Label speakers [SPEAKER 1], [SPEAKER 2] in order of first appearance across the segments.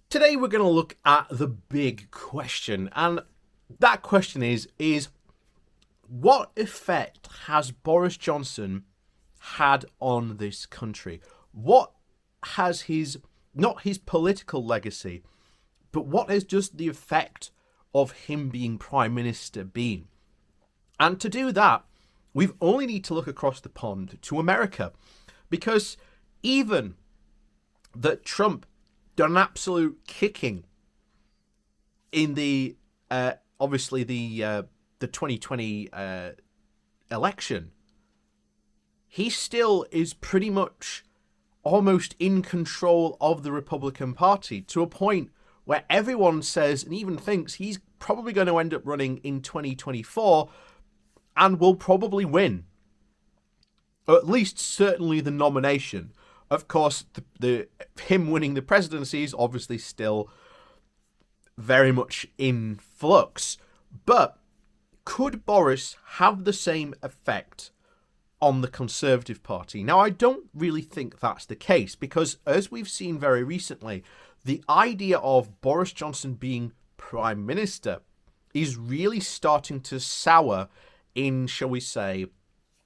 [SPEAKER 1] Today we're going to look at the big question, and that question is what effect has Boris Johnson had on this country? What has not his political legacy, but what has just the effect of him being Prime Minister been? And to do that, we've only need to look across the pond to America, because even that Trump done an absolute kicking in the obviously the 2020 election, he still is pretty much almost in control of the Republican Party, to a point where everyone says and even thinks he's probably going to end up running in 2024 and will probably win, or at least certainly the nomination. Of course, the him winning the presidency is obviously still very much in flux. But could Boris have the same effect on the Conservative Party? Now, I don't really think that's the case, because as we've seen very recently, the idea of Boris Johnson being Prime Minister is really starting to sour in, shall we say,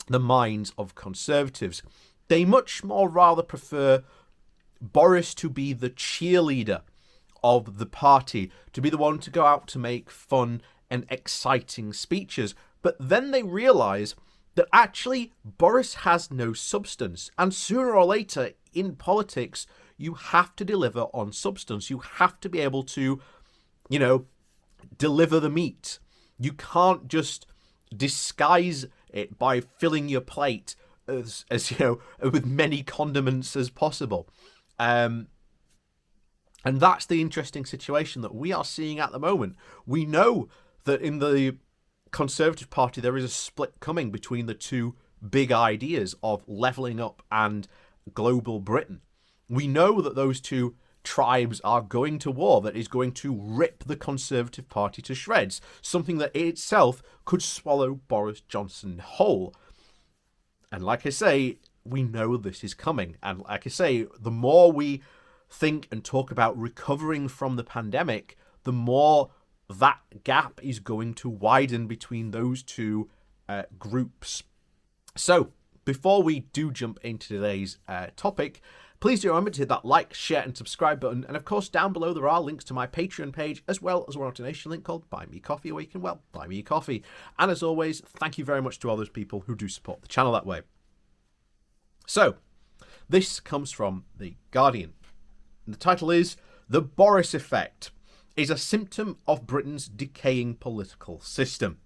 [SPEAKER 1] the minds of Conservatives. They much more rather prefer Boris to be the cheerleader of the party, to be the one to go out to make fun and exciting speeches. But then they realise that actually Boris has no substance. And sooner or later in politics, you have to deliver on substance. You have to be able to, deliver the meat. You can't just disguise it by filling your plate as with many condiments as possible. And that's the interesting situation that we are seeing at the moment. We know that in the Conservative Party there is a split coming between the two big ideas of levelling up and global Britain. We know that those two tribes are going to war that is going to rip the Conservative Party to shreds, something that in itself could swallow Boris Johnson whole. And like I say, we know this is coming. And like I say, the more we think and talk about recovering from the pandemic, the more that gap is going to widen between those two groups. So before we do jump into today's topic, please do remember to hit that like, share and subscribe button. And of course, down below there are links to my Patreon page, as well as a donation link called Buy Me Coffee, where you can, buy me a coffee. And as always, thank you very much to all those people who do support the channel that way. So, this comes from The Guardian. And the title is, "The Boris Effect is a Symptom of Britain's Decaying Political System."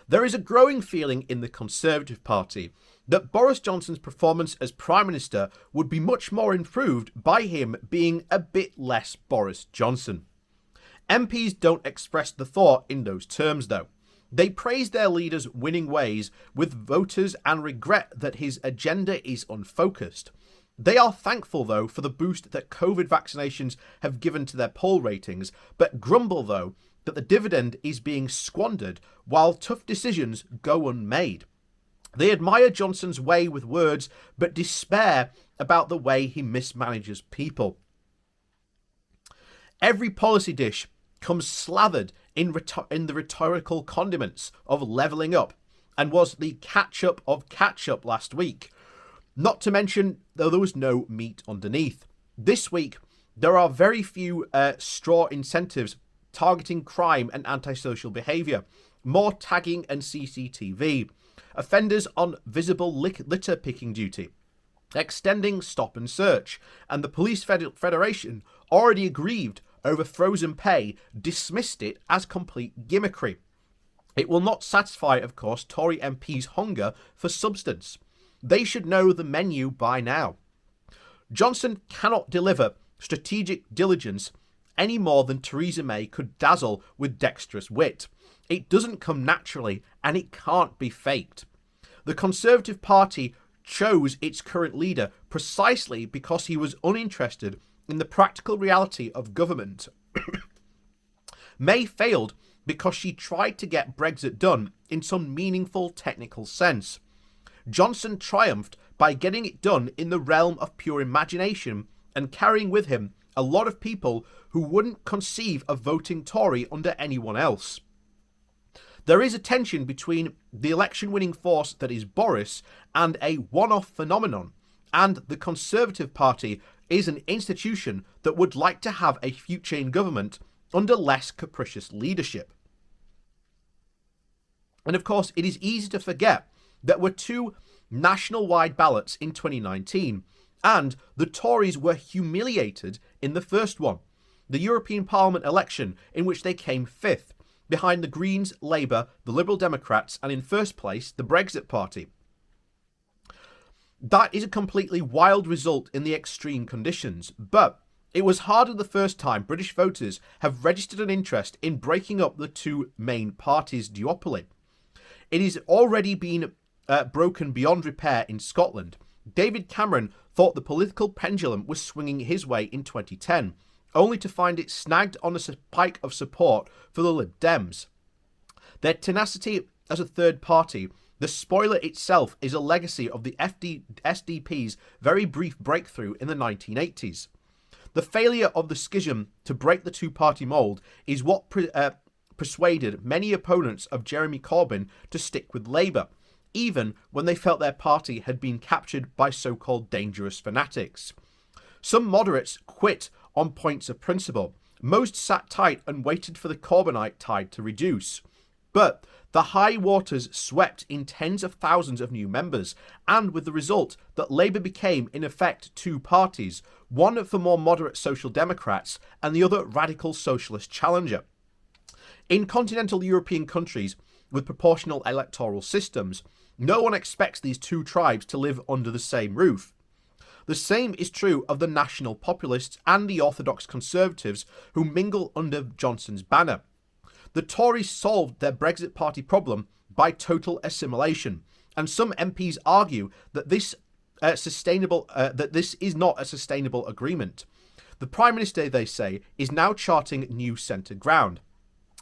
[SPEAKER 1] There is a growing feeling in the Conservative Party that Boris Johnson's performance as Prime Minister would be much more improved by him being a bit less Boris Johnson. MPs don't express the thought in those terms, though. They praise their leader's winning ways with voters and regret that his agenda is unfocused. They are thankful, though, for the boost that COVID vaccinations have given to their poll ratings, but grumble, though, that the dividend is being squandered while tough decisions go unmade. They admire Johnson's way with words, but despair about the way he mismanages people. Every policy dish comes slathered in the rhetorical condiments of levelling up, and was the catch-up of catch-up last week. Not to mention, though, there was no meat underneath. This week, there are very few straw incentives targeting crime and antisocial behaviour, more tagging and CCTV, offenders on visible litter picking duty, extending stop and search, and the Police Federation, already aggrieved over frozen pay, dismissed it as complete gimmickry. It will not satisfy, of course, Tory MPs' hunger for substance. They should know the menu by now. Johnson cannot deliver strategic diligence any more than Theresa May could dazzle with dexterous wit. It doesn't come naturally, and it can't be faked. The Conservative Party chose its current leader precisely because he was uninterested in the practical reality of government. May failed because she tried to get Brexit done in some meaningful technical sense. Johnson triumphed by getting it done in the realm of pure imagination and carrying with him a lot of people who wouldn't conceive of voting Tory under anyone else. There is a tension between the election-winning force that is Boris and a one-off phenomenon, and the Conservative Party is an institution that would like to have a future in government under less capricious leadership. And of course, it is easy to forget that were two national-wide ballots in 2019, and the Tories were humiliated in the first one, the European Parliament election, in which they came fifth, behind the Greens, Labour, the Liberal Democrats, and in first place, the Brexit Party. That is a completely wild result in the extreme conditions, but it was harder the first time British voters have registered an interest in breaking up the two main parties' duopoly. It is already been broken beyond repair in Scotland. David Cameron thought the political pendulum was swinging his way in 2010, only to find it snagged on a spike of support for the Lib Dems. Their tenacity as a third party, the spoiler itself, is a legacy of the SDP's very brief breakthrough in the 1980s. The failure of the schism to break the two-party mould is what persuaded many opponents of Jeremy Corbyn to stick with Labour, even when they felt their party had been captured by so-called dangerous fanatics. Some moderates quit on points of principle. Most sat tight and waited for the Corbynite tide to reduce. But the high waters swept in tens of thousands of new members, and with the result that Labour became, in effect, two parties, one for more moderate Social Democrats and the other radical socialist challenger. In continental European countries with proportional electoral systems, no one expects these two tribes to live under the same roof. The same is true of the national populists and the orthodox conservatives who mingle under Johnson's banner. The Tories solved their Brexit Party problem by total assimilation, and some MPs argue that this is not a sustainable agreement. The Prime Minister, they say, is now charting new centre ground.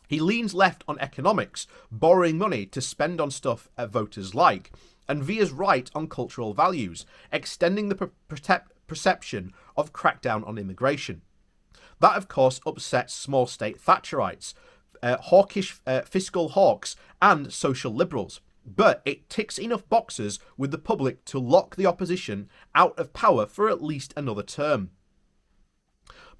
[SPEAKER 1] He leans left on economics, borrowing money to spend on stuff voters like, and veers right on cultural values, extending the perception of crackdown on immigration. That, of course, upsets small state Thatcherites, hawkish fiscal hawks, and social liberals. But it ticks enough boxes with the public to lock the opposition out of power for at least another term.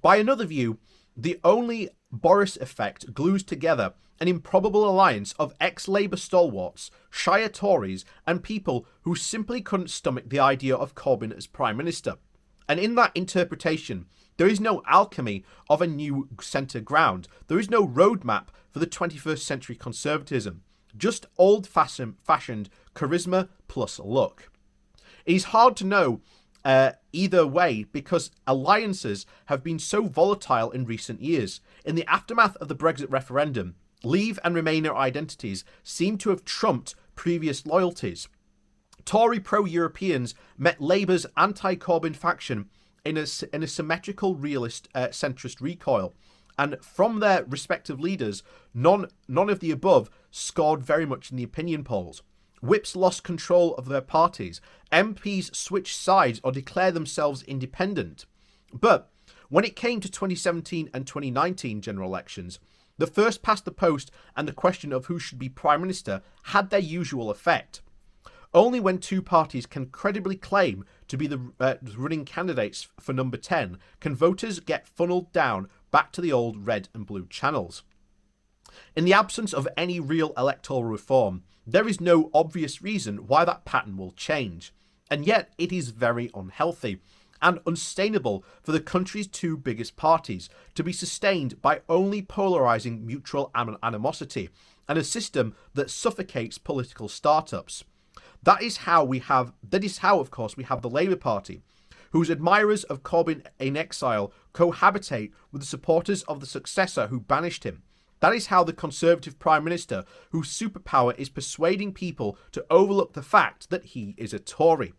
[SPEAKER 1] By another view, the only Boris effect glues together an improbable alliance of ex-Labour stalwarts, Shire Tories, and people who simply couldn't stomach the idea of Corbyn as Prime Minister. And in that interpretation, there is no alchemy of a new centre ground. There is no roadmap for the 21st century conservatism. Just old-fashioned charisma plus luck. It is hard to know either way because alliances have been so volatile in recent years. In the aftermath of the Brexit referendum, Leave and Remainer identities seem to have trumped previous loyalties. Tory pro-Europeans met Labour's anti-Corbyn faction in a symmetrical realist centrist recoil, and from their respective leaders, none of the above scored very much in the opinion polls. Whips lost control of their parties. MPs switched sides or declared themselves independent. But when it came to 2017 and 2019 general elections, the first past the post and the question of who should be Prime Minister had their usual effect. Only when two parties can credibly claim to be the running candidates for number 10 can voters get funneled down back to the old red and blue channels. In the absence of any real electoral reform, there is no obvious reason why that pattern will change, and yet it is very unhealthy and unsustainable for the country's two biggest parties to be sustained by only polarising mutual animosity and a system that suffocates political startups. That is how, of course, we have the Labour Party, whose admirers of Corbyn in exile cohabitate with the supporters of the successor who banished him. That is how the Conservative Prime Minister, whose superpower is persuading people to overlook the fact that he is a Tory.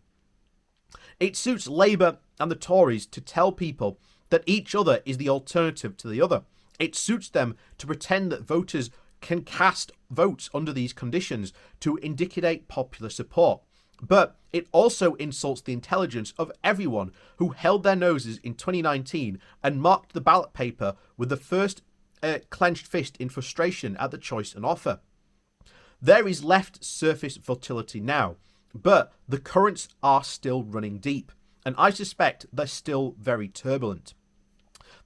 [SPEAKER 1] It suits Labour and the Tories to tell people that each other is the alternative to the other. It suits them to pretend that voters can cast votes under these conditions to indicate popular support. But it also insults the intelligence of everyone who held their noses in 2019 and marked the ballot paper with the first clenched fist in frustration at the choice and offer. There is left surface volatility now, but the currents are still running deep, and I suspect they're still very turbulent.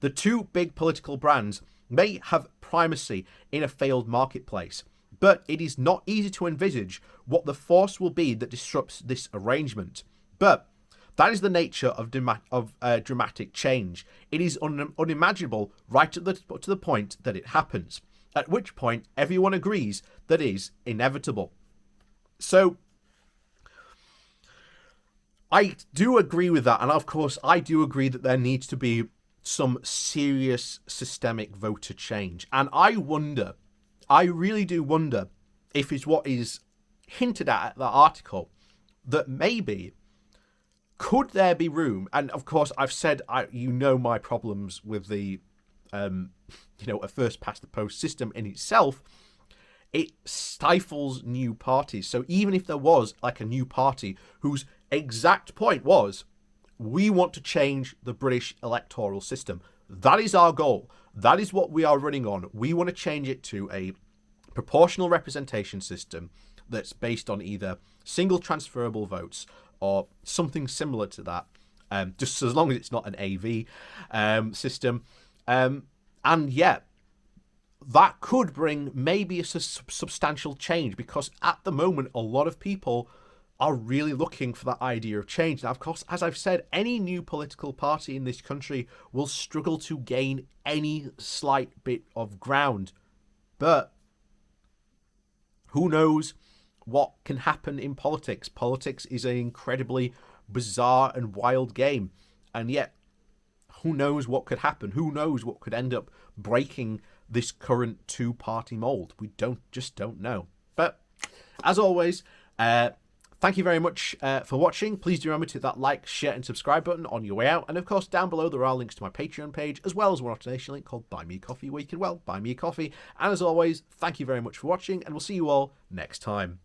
[SPEAKER 1] The two big political brands may have primacy in a failed marketplace, but it is not easy to envisage what the force will be that disrupts this arrangement. But that is the nature of dramatic change. It is unimaginable right to the point that it happens, at which point everyone agrees that it is inevitable. So I do agree with that, and of course I do agree that there needs to be some serious systemic voter change. And I really do wonder if it's what is hinted at that article, that maybe could there be room, and of course I've said my problems with the a first past the post system in itself. It stifles new parties. So even if there was like a new party whose exact point was, we want to change the British electoral system, that is our goal, that is what we are running on, we want to change it to a proportional representation system that's based on either single transferable votes or something similar to that, just as long as it's not an AV system. And yet, that could bring maybe a substantial change, because at the moment, a lot of people are really looking for that idea of change. Now, of course, as I've said, any new political party in this country will struggle to gain any slight bit of ground. But who knows what can happen in politics? Politics is an incredibly bizarre and wild game. And yet, who knows what could happen? Who knows what could end up breaking this current two-party mould? We just don't know. But as always, thank you very much for watching. Please do remember to hit that like, share and subscribe button on your way out. And of course, down below there are links to my Patreon page, as well as one donation link called Buy Me a Coffee, where you can, buy me a coffee. And as always, thank you very much for watching, and we'll see you all next time.